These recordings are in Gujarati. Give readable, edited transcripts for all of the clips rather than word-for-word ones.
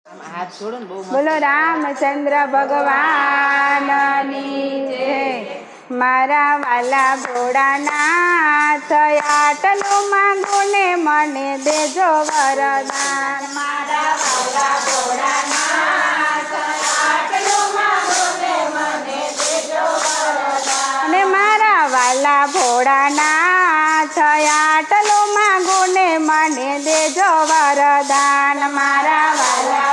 બોલો રામચંદ્ર ભગવાનની જય। મારા વાલા ભોળાનાથ આટલું માંગુ ને મને દેજો વરદાન। મારા વાલા ભોળાનાથ આટલું માંગુ ને મને દેજો વરદાન। ને મારા વાલા ભોળાનાથ આટલું માંગુ ને મને દેજો વરદાન। મારા વાલા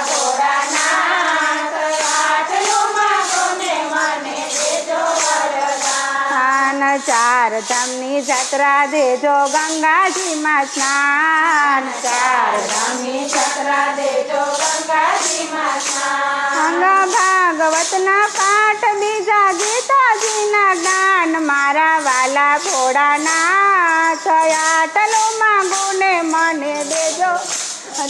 ચાર ધામની જાત્રા દેજો ગંગાજીમાં સ્નાન। ચાર ધામની જાત્રા દેજો ગંગાજીમાં સ્નાન। ભાગવતના પાઠ બીજા ગીતાજીના જ્ઞાન। મારા વાલા ભોળાનાથ આટલું માંગુ ને મને દેજો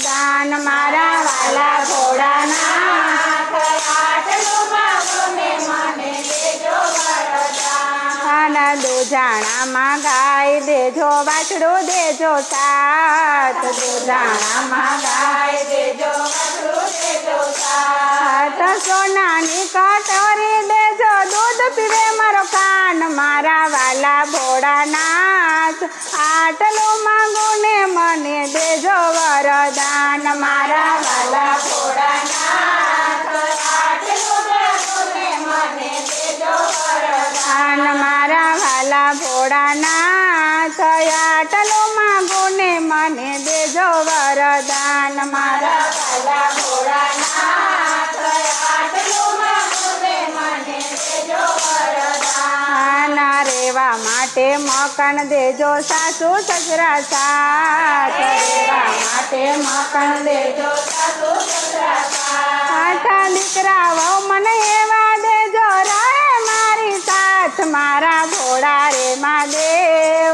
દાન। મારા વાલા ભોળાનાથ આટલું માંગુ ને મને દેજો વરદાન। દુજાણામાં ગાય દેજો વાછડું દેજો સાત। દુજાણામાં ગાય દેજો વાછડું દેજો સાત। સોનાની કટોરી દેજો દૂધ પીવે મારો કાન। મારા વાલા ભોળાનાથ આટલું માંગુ ને મને દેજો વરદાન। મારા વાલા ભોળાનાથ આટલું માંગુ ને મને દેજો વરદાન। મારા વાલા ભોળાનાથ આટલું માંગુ ને મને દેજો વરદાન। મારા વાલા ભોળાનાથ આટલું માંગુ ને મને દેજો વરદાન। રેવા માટે મકાન દેજો સાસુ સસરા સાથ। રેવા માટે મકાન દેજો સાસુ સસરા સાથ। દીકરા વહુ મને એવા દેજો રહે મારી સાથ। મારા ભોળા રે મહાદેવ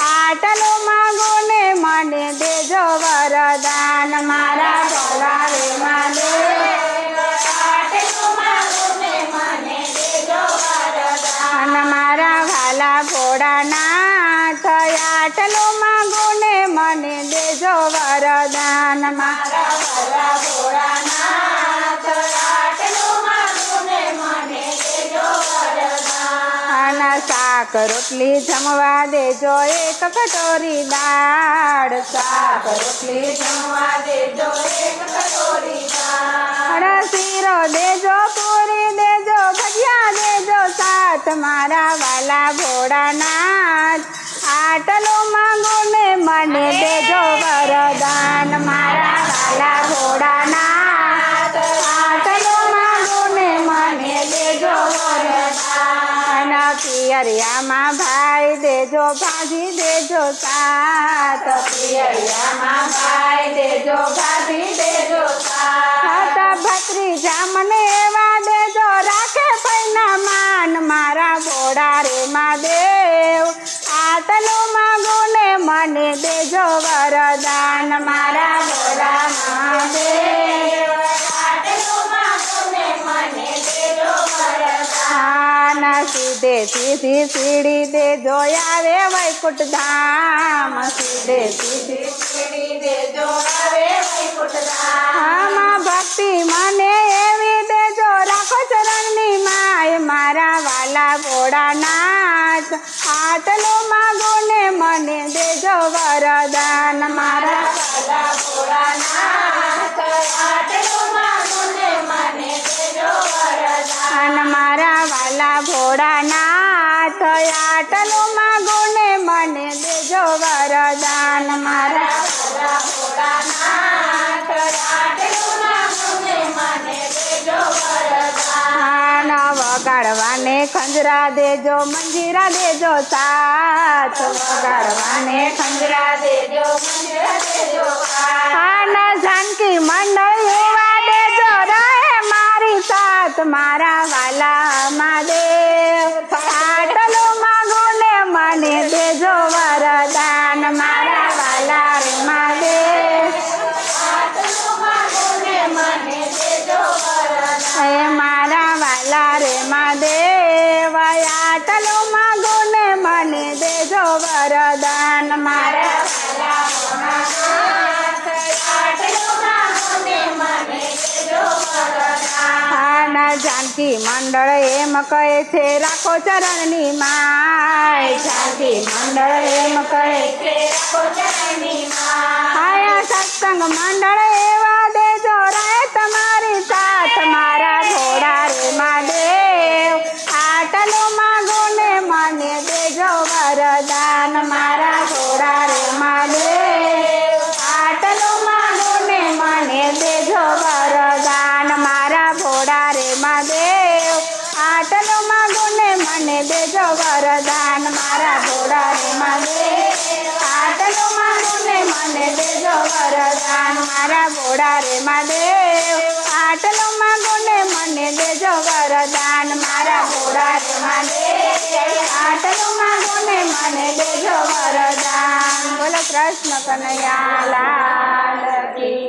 આટલું માંગુ ને મને દેજો વરદાન। મારા ભોળા રે મહાદેવ આટલું માંગુ ને મને દેજો વરદાન। મારા વાલા ભોળાનાથ આટલું માંગુ ને મને દેજો વરદાન। મારા વાલા ભોળાનાથ આટલું માંગુ ને મને દેજો વરદાન। શાક રોટલી જમવા દેજો એક કટોરી દાળ। શાક રોટલી જમવા દેજો એક કટોરી દાળ। શીરો દેજો પૂરી દેજો ભજીયા દેજો સાથ। મારા વાલા ભોળાનાથ આટલું માંગુ ને મને દેજો વરદાન। મારા વાલા ભોળાનાથ આટલું માંગુ ને મને દેજો વરદાન। પિયરિયામાં ભાઈ દેજો ભાજી દેજો સાથ। પિયરિયામાં ભાઈ દેજો ભાજી દેજો સાથ। ભત્રીજા મને એવા દેજો રાખે પૈના માન। મારા ભોળા રે મહાદેવ આટલું માંગુ ને મને દેજો વરદાન। મારા ભોળા મહાદેવ આટલું માંગુ ને મને દેજો વરદાન। સીધે સીધી સીડી દેજો આવે વૈકુંઠ ધામ। સીધે સીધી સીડી દેજો આવે વૈકુંઠ ધામ। ભક્તિ મને એવી દેજો રાખો ચરણની માય। મારા વાલા ભોળાનાથ આટલું માંગુ ને મને દેજો વરદાન। મારા વાલા ભોળાનાથ આટલું માંગુ ને મને દેજો વરદાન। મારા વાલા ભોળાનાથ આટલું માંગુ ને મને દેજો વરદાન। મારા વાલા ભોળાનાથ આટલું માંગુ ને મને દેજો વરદાન। વગાડવાને ખંજરા દેજો મંજીરા દેજો સાથ। વગાડવાને ખંજરા દેજો મંજીરા દેજો સાથ। જાનકી મંડળ યુવા દેજો રહે મારી સાથ। મારા વાલા મહાદેવ આટલું માંગુ ને મને દેજો વરદાન। મારા વાલા રે મહાદેવ આટલું માંગુ ને મને દેજો વરદાન। મારા વાલા રે મહાદેવ આટલું માંગુ ને મને દેજો વરદાન। મારા વાલા ભોળાનાથ આટલું માંગુ ને મને જાનકી મંડળ એમ કહે છે રાખો ચરણની માય જાનકી મંડળ એમ કહે છે રાખો ચરણની માય આયા સત્સંગ મંડળ એવા દેજો રહે તમારી સાથ મારા ઘોડા રે મહાદેવ આટલો માગો ને મને દેજો વરદાન મારા ઘોડા રે મહાદેવ આટલો માગો ને મને દેજો વરદાન મારા ઘોડા રે મહાદેવ આટલો માગો ને મને દેજો વરદાન મારા ઘોડા રે મહાદેવ આટલો માગો ને મને દેજો વરદાન મારા ઘોડા રે મહાદેવ આટલો માગો ને મને દેજો વરદાન મારા ઘોડા રે મહાદેવ આટલો માગો ને મને દેજો વરદાન બોલો કૃષ્ણ કનૈયા લાલ